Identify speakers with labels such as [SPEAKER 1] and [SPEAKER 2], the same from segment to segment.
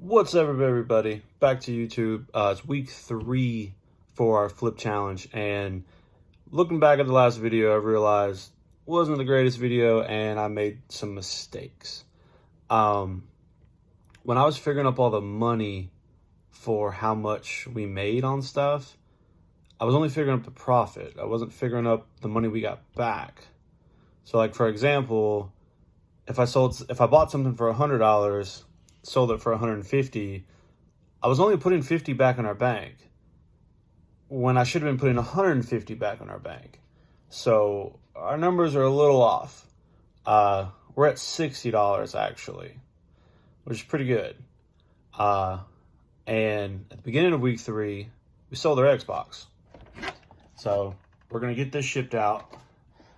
[SPEAKER 1] What's up, everybody? Back to YouTube. It's week 3 for our flip challenge, and looking back at the last video, I realized it wasn't the greatest video, and I made some mistakes. When I was figuring up all the money for how much we made on stuff, I was only figuring up the profit. I wasn't figuring up the money we got back. So, like, for example, if I bought something for $100, sold it for 150, I was only putting 50 back in our bank when I should have been putting 150 back in our bank. So our numbers are a little off. We're at $60 actually, which is pretty good. And at the beginning of week 3, we sold our Xbox. So we're gonna get this shipped out,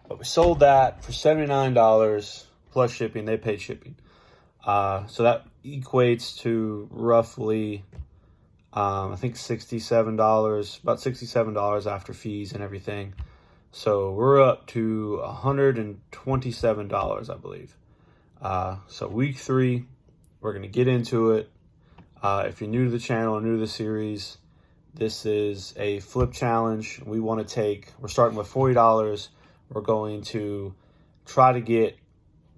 [SPEAKER 1] but we sold that for $79 plus shipping. They paid shipping. So that equates to roughly, I think $67, about $67 after fees and everything. So we're up to $127, I believe. So week 3, we're going to get into it. If you're new to the channel or new to the series, this is a flip challenge. We're starting with $40. We're going to try to get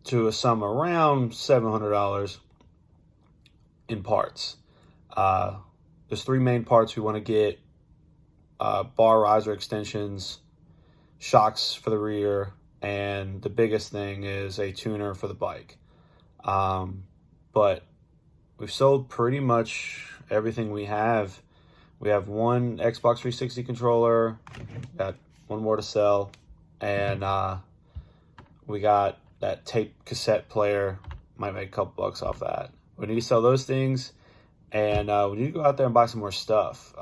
[SPEAKER 1] to a sum around $700 in parts. There's 3 main parts we want to get: bar riser extensions, shocks for the rear, and the biggest thing is a tuner for the bike. But we've sold pretty much everything we have. We have one Xbox 360 controller, got one more to sell, and we got that tape cassette player. Might make a couple bucks off that. We need to sell those things, and we need to go out there and buy some more stuff.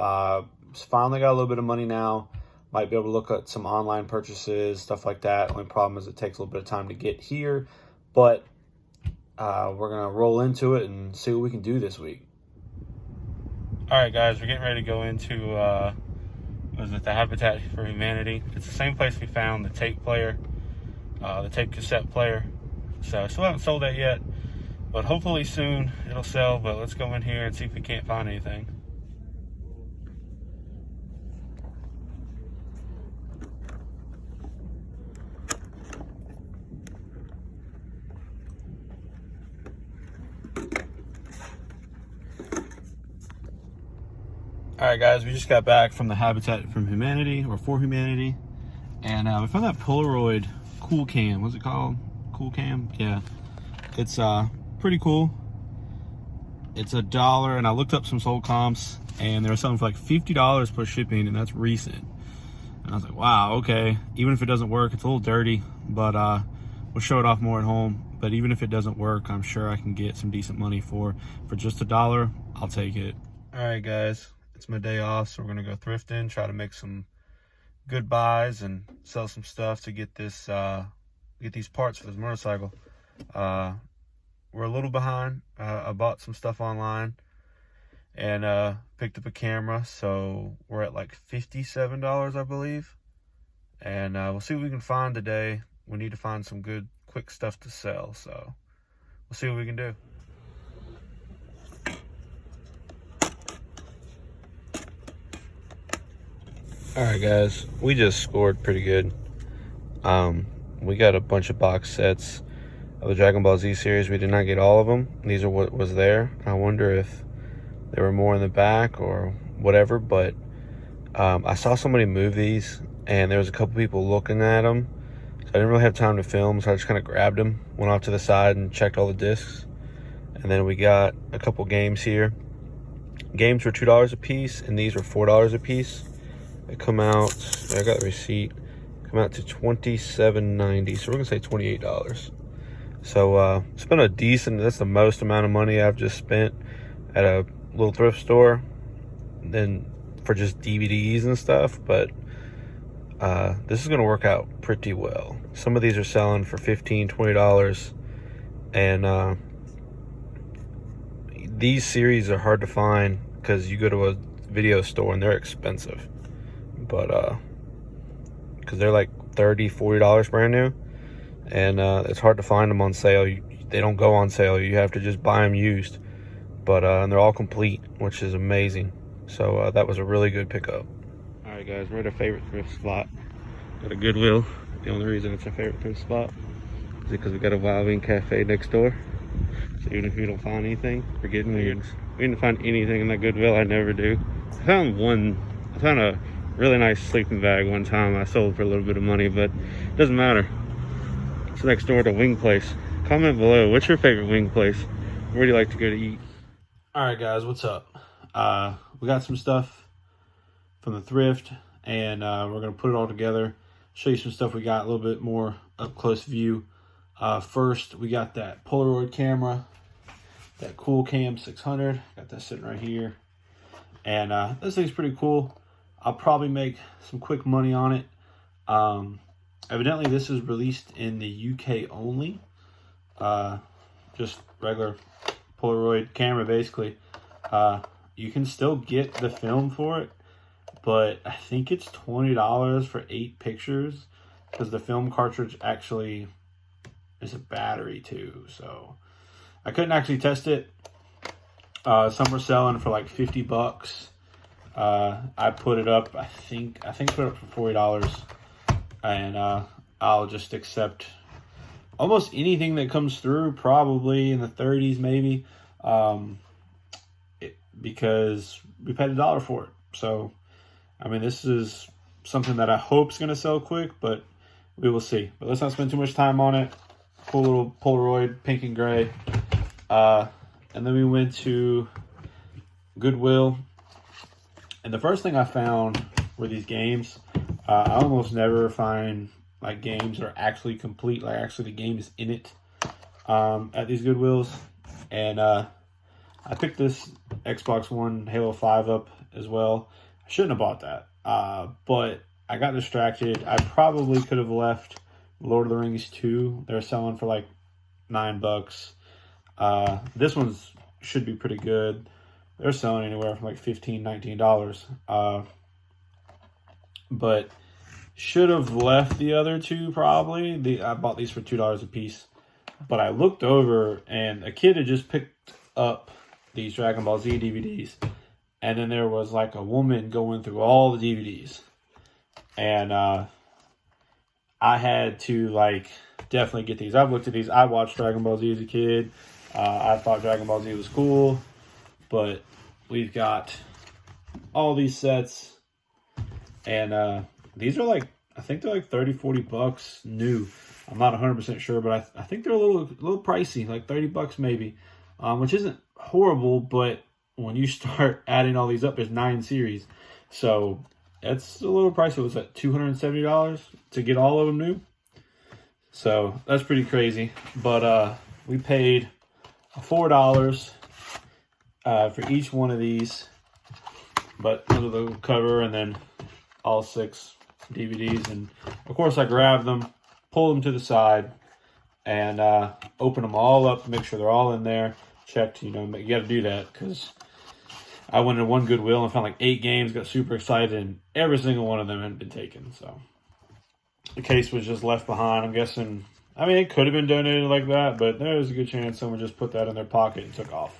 [SPEAKER 1] Finally got a little bit of money now. Might be able to look at some online purchases, stuff like that. Only problem is it takes a little bit of time to get here, but we're gonna roll into it and see what we can do this week. All right, guys, we're getting ready to go into the Habitat for Humanity. It's the same place we found the tape player, the tape cassette player. So I still haven't sold that yet, but hopefully soon it'll sell. But let's go in here and see if we can't find anything. All right, guys, we just got back from the Habitat for Humanity, and we found that Polaroid Cool Cam. What's it called? Cool Cam? Yeah. It's pretty cool. It's $1, and I looked up some sold comps, and they were selling for like $50 plus shipping, and that's recent. And I was like, wow, okay. Even if it doesn't work, it's a little dirty, but we'll show it off more at home. But even if it doesn't work, I'm sure I can get some decent money for just $1. I'll take it. All right, guys. It's my day off, so we're gonna go thrifting, try to make some good buys and sell some stuff to get this get these parts for this motorcycle. We're a little behind. I bought some stuff online and picked up a camera, so we're at like $57, I believe. And we'll see what we can find today. We need to find some good quick stuff to sell, so we'll see what we can do. All right, guys, we just scored pretty good. We got a bunch of box sets of the Dragon Ball Z series. We did not get all of them. These are what was there. I wonder if there were more in the back or whatever, but I saw somebody move these, and there was a couple people looking at them, so I didn't really have time to film, so I just kind of grabbed them, went off to the side and checked all the discs. And then we got a couple games here. Games were $2 a piece, and these were $4 a piece. They come out, I got the receipt, come out to $27.90, so we're gonna say $28. So spent a decent, that's the most amount of money I've just spent at a little thrift store then for just DVDs and stuff. But this is gonna work out pretty well. Some of these are selling for $15, $20, and these series are hard to find because you go to a video store and they're expensive. But because they're like $30, $40 brand new, and it's hard to find them on sale. They don't go on sale. You have to just buy them used. but and they're all complete, which is amazing. So that was a really good pickup. All right, guys, we're at a favorite thrift spot. Got a Goodwill. The only reason it's our favorite thrift spot is because we got a Wild Wing Cafe next door. So even if we don't find anything, we're getting wings. We didn't find anything in that Goodwill. I never do. I found a really nice sleeping bag one time. I sold for a little bit of money, but it doesn't matter. It's next door to Wing Place. Comment below, what's your favorite wing place? Where do you like to go to eat? All right, guys, what's up? We got some stuff from the thrift, and we're gonna put it all together. Show you some stuff we got, a little bit more up close view. First, we got that Polaroid camera, that Cool Cam 600. Got that sitting right here, and this thing's pretty cool. I'll probably make some quick money on it. Evidently, this is released in the UK only. Just regular Polaroid camera, basically. You can still get the film for it, but I think it's $20 for 8 pictures, because the film cartridge actually is a battery too. So I couldn't actually test it. Some were selling for like 50 bucks. I put it up, I think put it up for $40, and I'll just accept almost anything that comes through, probably in the 30s maybe, because we paid $1 for it. So I mean, this is something that I hope is going to sell quick, but we will see. But let's not spend too much time on it. Cool little Polaroid, pink and gray. And then we went to Goodwill, and the first thing I found were these games. I almost never find like games that are actually complete, like actually the game is in it, at these Goodwills. And I picked this Xbox One Halo 5 up as well. I shouldn't have bought that, but I got distracted. I probably could have left Lord of the Rings 2. They're selling for like $9. This one's should be pretty good. They're selling anywhere from like $15, $19. But should have left the other two probably. I bought these for $2 a piece. But I looked over, and a kid had just picked up these Dragon Ball Z DVDs. And then there was like a woman going through all the DVDs. And I had to like definitely get these. I've looked at these. I watched Dragon Ball Z as a kid. I thought Dragon Ball Z was cool. But we've got all these sets. And these are like, I think they're like 30, 40 bucks new. I'm not 100% sure, but I think they're a little pricey, like 30 bucks maybe, which isn't horrible, but when you start adding all these up, there's 9 series. So that's a little pricey. It was at $270 to get all of them new. So that's pretty crazy. But we paid $4 for each one of these. But under the cover, and then all 6 DVDs. And of course I grabbed them, pulled them to the side, and open them all up to make sure they're all in there. Checked, you got to do that, because I went to one Goodwill and found like 8 games, got super excited, and every single one of them had been taken. So the case was just left behind. I'm guessing, I mean, it could have been donated like that, but there's a good chance someone just put that in their pocket and took off.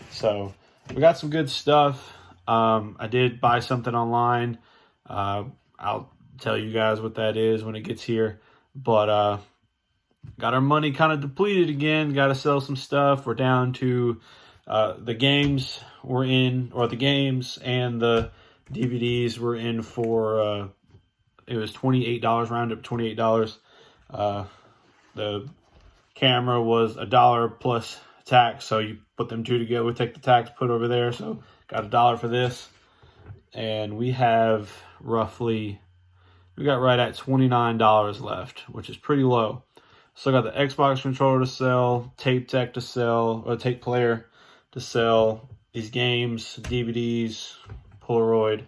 [SPEAKER 1] So we got some good stuff. I did buy something online. I'll tell you guys what that is when it gets here. But got our money kind of depleted again. Got to sell some stuff. We're down to the games we're in, or the games and the DVDs were in for, it was $28, round up $28. The camera was $1 plus tax, so you put them two together. We take the tax, put over there, so got $1 for this. And we have roughly, we got right at $29 left, which is pretty low. So I got the Xbox controller to sell, tape deck to sell, or tape player to sell, these games, DVDs, Polaroid.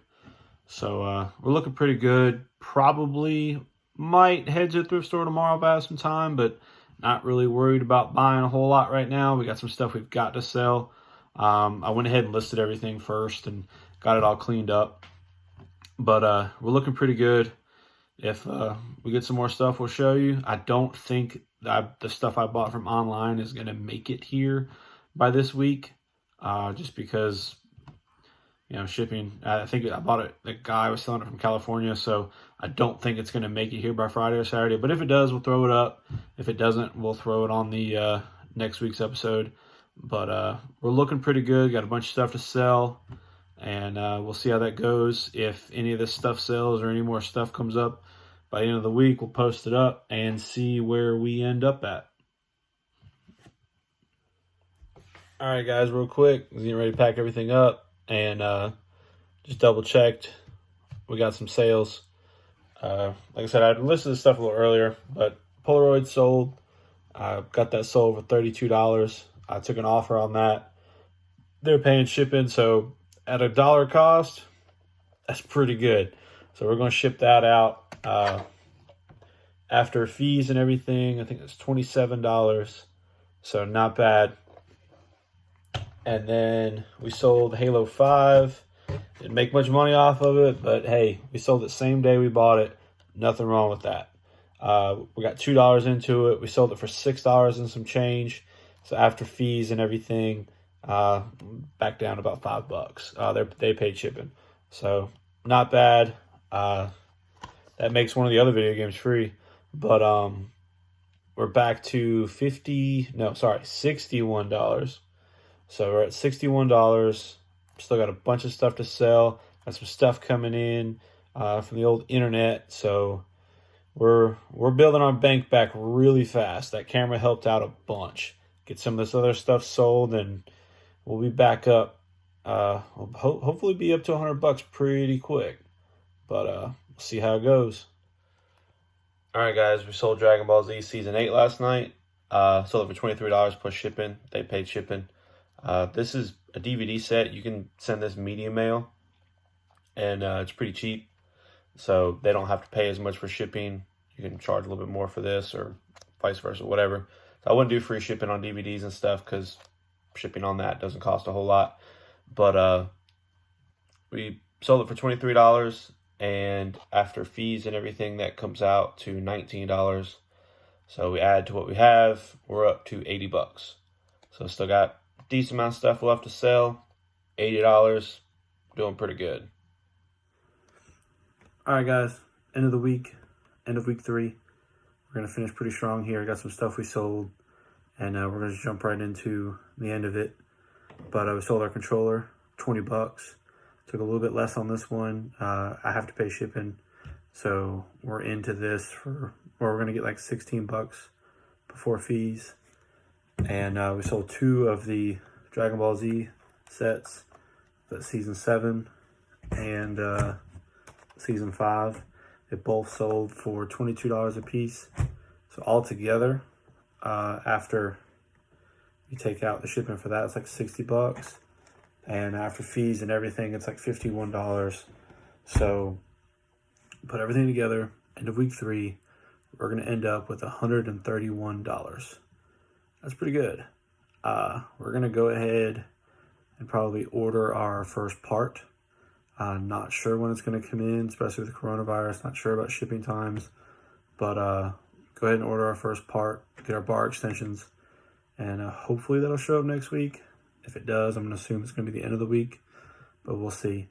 [SPEAKER 1] So we're looking pretty good. Probably might head to the thrift store tomorrow if I have some time, but not really worried about buying a whole lot right now. We got some stuff we've got to sell. I went ahead and listed everything first and got it all cleaned up. But we're looking pretty good. If we get some more stuff, we'll show you. I don't think that the stuff I bought from online is going to make it here by this week. just because, you know, shipping. I think I bought it, the guy was selling it from California, so I don't think it's going to make it here by Friday or Saturday. But if it does, we'll throw it up. If it doesn't, we'll throw it on the next week's episode. But we're looking pretty good. Got a bunch of stuff to sell, and we'll see how that goes. If any of this stuff sells or any more stuff comes up by the end of the week, we'll post it up and see where we end up at. All right, guys, real quick, I was getting ready to pack everything up, and just double checked. We got some sales. Like I said, I listed this stuff a little earlier, but Polaroid sold. I got that sold for $32. I took an offer on that. They're paying shipping, so at $1 cost, that's pretty good. So we're going to ship that out after fees and everything. I think it's $27, so not bad. And then we sold Halo 5. Didn't make much money off of it, but hey, we sold it same day we bought it. Nothing wrong with that. We got $2 into it. We sold it for $6 and some change. So after fees and everything, back down about $5. They paid shipping, so not bad. That makes one of the other video games free. But we're back to $61. So we're at $61. Still got a bunch of stuff to sell. Got some stuff coming in from the old internet. So we're building our bank back really fast. That camera helped out a bunch. Get some of this other stuff sold, and we'll be back up. We'll hopefully be up to $100 pretty quick. But we'll see how it goes. All right, guys, we sold Dragon Ball Z Season 8 last night. Sold it for $23 plus shipping. They paid shipping. This is a DVD set. You can send this medium mail, and it's pretty cheap. So they don't have to pay as much for shipping. You can charge a little bit more for this, or vice versa, whatever. So I wouldn't do free shipping on DVDs and stuff, because shipping on that doesn't cost a whole lot. But we sold it for $23, and after fees and everything, that comes out to $19. So we add to what we have, we're up to $80. So still got a decent amount of stuff left to sell. $80, doing pretty good. All right, guys, end of the week, end of week 3. We're going to finish pretty strong here. I got some stuff we sold, and we're going to jump right into the end of it. But we sold our controller, $20. Took a little bit less on this one. I have to pay shipping, so we're into this for, or we're going to get like $16 before fees. And we sold 2 of the Dragon Ball Z sets, that's Season 7 and Season 5. They both sold for $22 a piece. So altogether, after you take out the shipping for that, it's like $60. And after fees and everything, it's like $51. So put everything together, end of week 3, we're going to end up with $131. That's pretty good. We're going to go ahead and probably order our first part. Not sure when it's going to come in, especially with the coronavirus. Not sure about shipping times. But go ahead and order our first part, get our bar extensions, and hopefully that'll show up next week. If it does, I'm going to assume it's going to be the end of the week, but we'll see.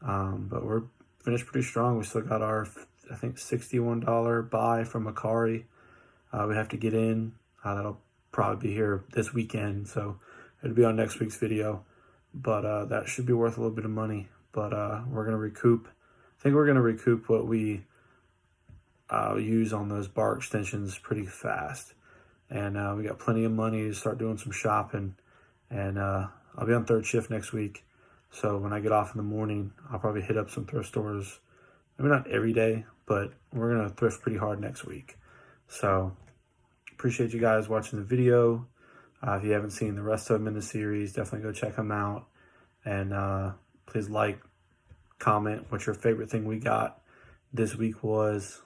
[SPEAKER 1] But we're finished pretty strong. We still got our, I think, $61 buy from Macari. We have to get in. That'll probably be here this weekend, so it'll be on next week's video. But that should be worth a little bit of money. But we're going to recoup. I think we're going to recoup what we use on those bar extensions pretty fast. And we got plenty of money to start doing some shopping. And I'll be on third shift next week. So when I get off in the morning, I'll probably hit up some thrift stores. Maybe not every day, but we're going to thrift pretty hard next week. So appreciate you guys watching the video. If you haven't seen the rest of them in the series, definitely go check them out. And please like, comment what your favorite thing we got this week was.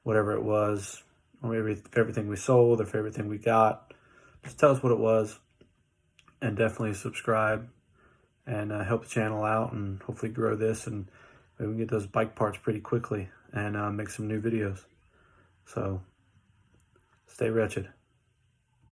[SPEAKER 1] Whatever it was, or maybe favorite thing we sold or favorite thing we got. Just tell us what it was. And definitely subscribe and help the channel out, and hopefully grow this, and maybe we can get those bike parts pretty quickly and make some new videos. So stay wretched.